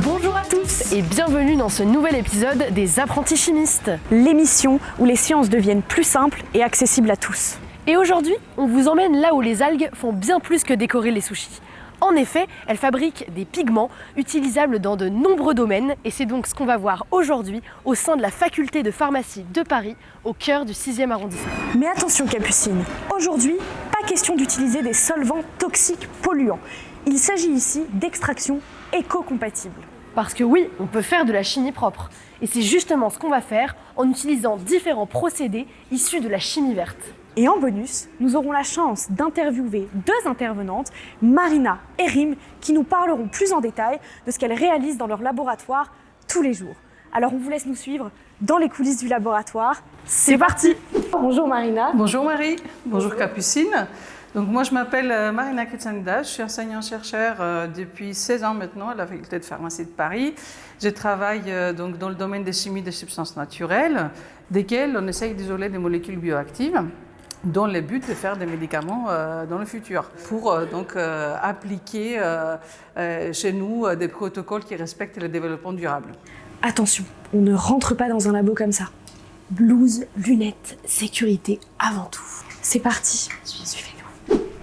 Bonjour à tous et bienvenue dans ce nouvel épisode des Apprentis Chimistes. L'émission où les sciences deviennent plus simples et accessibles à tous. Et aujourd'hui, on vous emmène là où les algues font bien plus que décorer les sushis. En effet, elles fabriquent des pigments utilisables dans de nombreux domaines et c'est donc ce qu'on va voir aujourd'hui au sein de la faculté de pharmacie de Paris, au cœur du 6e arrondissement. Mais attention Capucine, aujourd'hui, pas question d'utiliser des solvants toxiques polluants. Il s'agit ici d'extraction éco-compatible. Parce que oui, on peut faire de la chimie propre. Et c'est justement ce qu'on va faire en utilisant différents procédés issus de la chimie verte. Et en bonus, nous aurons la chance d'interviewer deux intervenantes, Marina et Rim, qui nous parleront plus en détail de ce qu'elles réalisent dans leur laboratoire tous les jours. Alors on vous laisse nous suivre dans les coulisses du laboratoire. C'est parti! Bonjour Marina. Bonjour Marie, bonjour Capucine. Donc moi je m'appelle Marina Kretsanida, je suis enseignante-chercheur depuis 16 ans maintenant à la faculté de pharmacie de Paris. Je travaille donc dans le domaine des chimies des substances naturelles, desquelles on essaye d'isoler des molécules bioactives, dans le but de faire des médicaments dans le futur, pour appliquer chez nous des protocoles qui respectent le développement durable. Attention, on ne rentre pas dans un labo comme ça. Blouse, lunettes, sécurité avant tout. C'est parti, suivez-nous.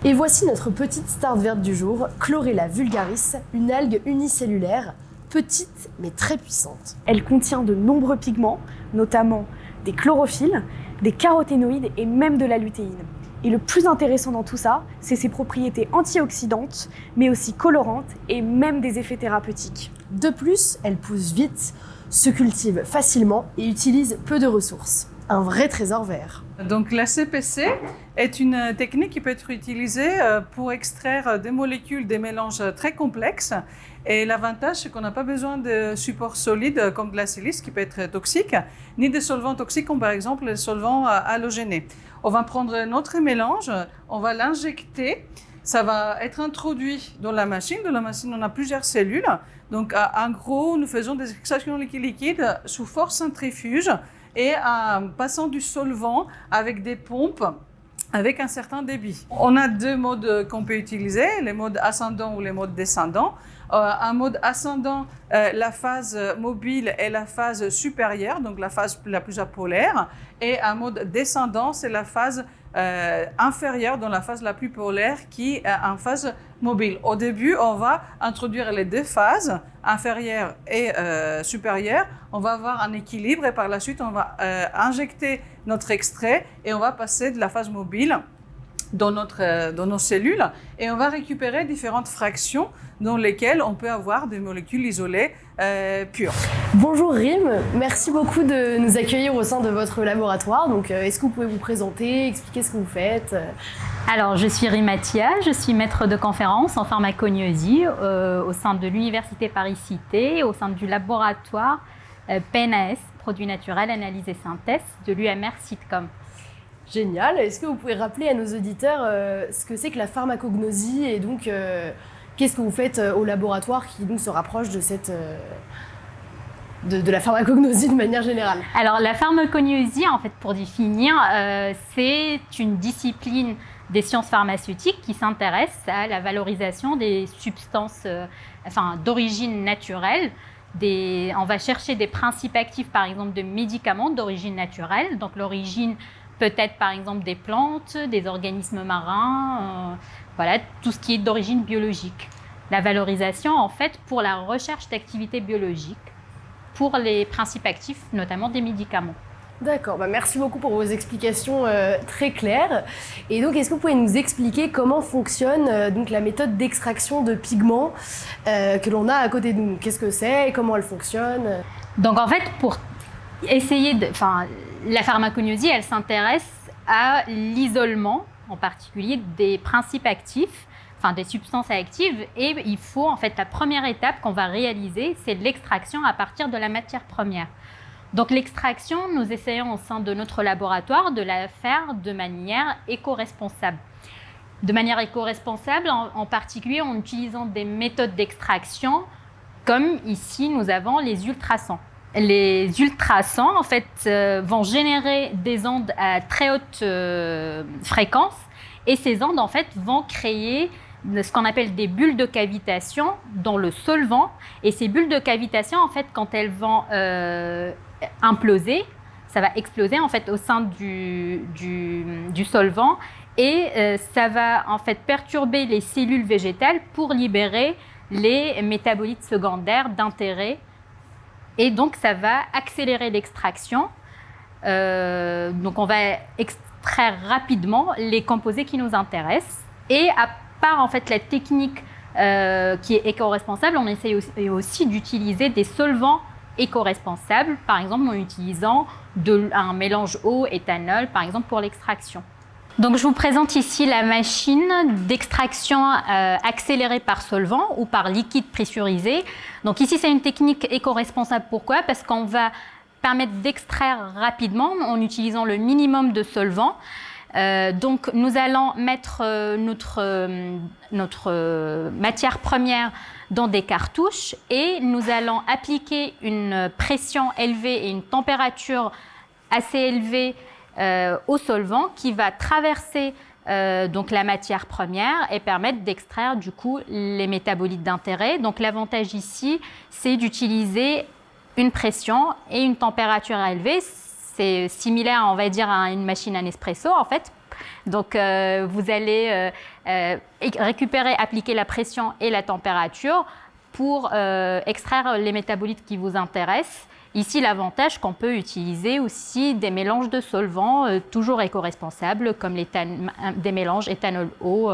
Et voici notre petite star verte du jour, Chlorella vulgaris, une algue unicellulaire, petite mais très puissante. Elle contient de nombreux pigments, notamment des chlorophylles, des caroténoïdes et même de la lutéine. Et le plus intéressant dans tout ça, c'est ses propriétés antioxydantes, mais aussi colorantes et même des effets thérapeutiques. De plus, elle pousse vite, se cultive facilement et utilise peu de ressources. Un vrai trésor vert. Donc la CPC est une technique qui peut être utilisée pour extraire des molécules, des mélanges très complexes. Et l'avantage, c'est qu'on n'a pas besoin de supports solides comme de la silice qui peut être toxique, ni de solvants toxiques comme par exemple les solvants halogénés. On va prendre notre mélange, on va l'injecter, ça va être introduit dans la machine. Dans la machine, on a plusieurs cellules. Donc en gros, nous faisons des extractions liquides sous force centrifuge et en passant du solvant avec des pompes avec un certain débit. On a deux modes qu'on peut utiliser, les modes ascendants ou les modes descendants. Un mode ascendant, la phase mobile est la phase supérieure, donc la phase la plus apolaire, et un mode descendant, c'est la phase inférieure, dans la phase la plus polaire, qui est en phase mobile. Au début, on va introduire les deux phases, inférieure et supérieure. On va avoir un équilibre et par la suite, on va injecter notre extrait et on va passer de la phase mobile dans nos cellules et on va récupérer différentes fractions dans lesquelles on peut avoir des molécules isolées pures. Bonjour Rim, merci beaucoup de nous accueillir au sein de votre laboratoire. Donc, est-ce que vous pouvez vous présenter, expliquer ce que vous faites? Alors, je suis Rim Mattia, je suis maître de conférence en pharmacognosie au sein de l'Université Paris-Cité, au sein du laboratoire PNAS, Produits Naturels, Analyse et Synthèse, de l'UMR Sitcom. Génial. Est-ce que vous pouvez rappeler à nos auditeurs ce que c'est que la pharmacognosie et donc qu'est-ce que vous faites au laboratoire qui donc se rapproche de cette de la pharmacognosie de manière générale? Alors la pharmacognosie, en fait, pour définir, c'est une discipline des sciences pharmaceutiques qui s'intéresse à la valorisation des substances d'origine naturelle. On va chercher des principes actifs, par exemple, de médicaments d'origine naturelle. Donc l'origine peut-être par exemple des plantes, des organismes marins, voilà, tout ce qui est d'origine biologique. La valorisation, en fait, pour la recherche d'activités biologiques, pour les principes actifs, notamment des médicaments. D'accord, merci beaucoup pour vos explications très claires. Et donc, est-ce que vous pouvez nous expliquer comment fonctionne donc la méthode d'extraction de pigments que l'on a à côté de nous? Qu'est-ce que c'est et comment elle fonctionne? Donc, en fait, pour essayer la pharmacognosie, elle s'intéresse à l'isolement, en particulier des principes actifs, des substances actives. Et il faut, en fait, la première étape qu'on va réaliser, c'est l'extraction à partir de la matière première. Donc l'extraction, nous essayons au sein de notre laboratoire de la faire de manière éco-responsable. De manière éco-responsable, en particulier en utilisant des méthodes d'extraction, comme ici, nous avons les ultrasons. Les ultrasons, en fait, vont générer des ondes à très haute fréquence et ces ondes, en fait, vont créer ce qu'on appelle des bulles de cavitation dans le solvant. Et ces bulles de cavitation, en fait, quand elles vont imploser, ça va exploser en fait au sein du solvant et ça va en fait perturber les cellules végétales pour libérer les métabolites secondaires d'intérêt. Et donc, ça va accélérer l'extraction. Donc, on va extraire rapidement les composés qui nous intéressent. Et à part en fait la technique qui est éco-responsable, on essaye aussi d'utiliser des solvants éco-responsables, par exemple en utilisant un mélange eau-éthanol, par exemple pour l'extraction. Donc je vous présente ici la machine d'extraction accélérée par solvant ou par liquide pressurisé. Donc ici c'est une technique éco-responsable. Pourquoi? Parce qu'on va permettre d'extraire rapidement en utilisant le minimum de solvant. Donc nous allons mettre notre matière première dans des cartouches et nous allons appliquer une pression élevée et une température assez élevée au solvant qui va traverser donc la matière première et permettre d'extraire du coup les métabolites d'intérêt. Donc l'avantage ici, c'est d'utiliser une pression et une température élevée. C'est similaire, on va dire, à une machine à Nespresso, en fait. Donc, vous allez récupérer, appliquer la pression et la température pour extraire les métabolites qui vous intéressent. Ici, l'avantage qu'on peut utiliser aussi des mélanges de solvants toujours éco-responsables, comme des mélanges éthanol-eau,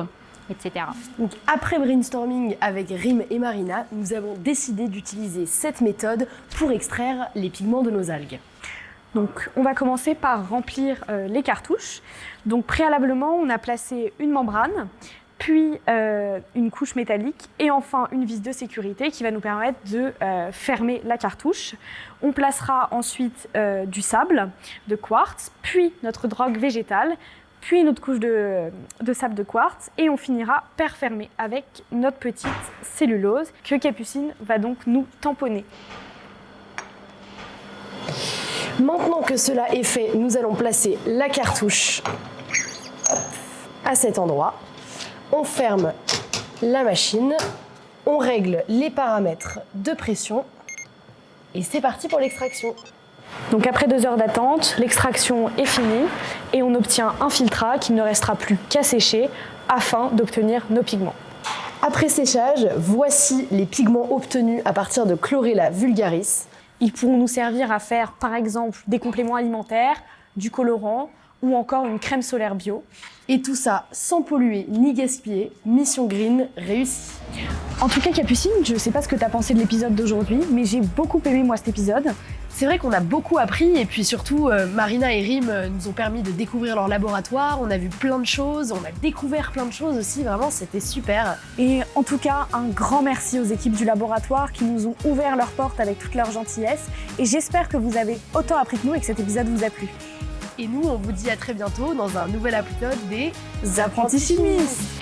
etc. Donc, après brainstorming avec Rim et Marina, nous avons décidé d'utiliser cette méthode pour extraire les pigments de nos algues. Donc, on va commencer par remplir les cartouches. Donc, préalablement, on a placé une membrane, puis une couche métallique et enfin une vis de sécurité qui va nous permettre de fermer la cartouche. On placera ensuite du sable de quartz, puis notre drogue végétale, puis une autre couche de sable de quartz et on finira par fermer avec notre petite cellulose que Capucine va donc nous tamponner. Maintenant que cela est fait, nous allons placer la cartouche à cet endroit. On ferme la machine, on règle les paramètres de pression et c'est parti pour l'extraction. Donc après 2 heures d'attente, l'extraction est finie et on obtient un filtrat qui ne restera plus qu'à sécher afin d'obtenir nos pigments. Après séchage, voici les pigments obtenus à partir de Chlorella vulgaris. Ils pourront nous servir à faire par exemple des compléments alimentaires, du colorant ou encore une crème solaire bio. Et tout ça sans polluer ni gaspiller, mission green réussie. En tout cas Capucine, je ne sais pas ce que tu as pensé de l'épisode d'aujourd'hui, mais j'ai beaucoup aimé moi cet épisode. C'est vrai qu'on a beaucoup appris et puis surtout Marina et Rim nous ont permis de découvrir leur laboratoire, on a vu plein de choses, on a découvert plein de choses aussi, vraiment c'était super. Et en tout cas, un grand merci aux équipes du laboratoire qui nous ont ouvert leurs portes avec toute leur gentillesse et j'espère que vous avez autant appris que nous et que cet épisode vous a plu. Et nous, on vous dit à très bientôt dans un nouvel épisode des Apprentis chimistes.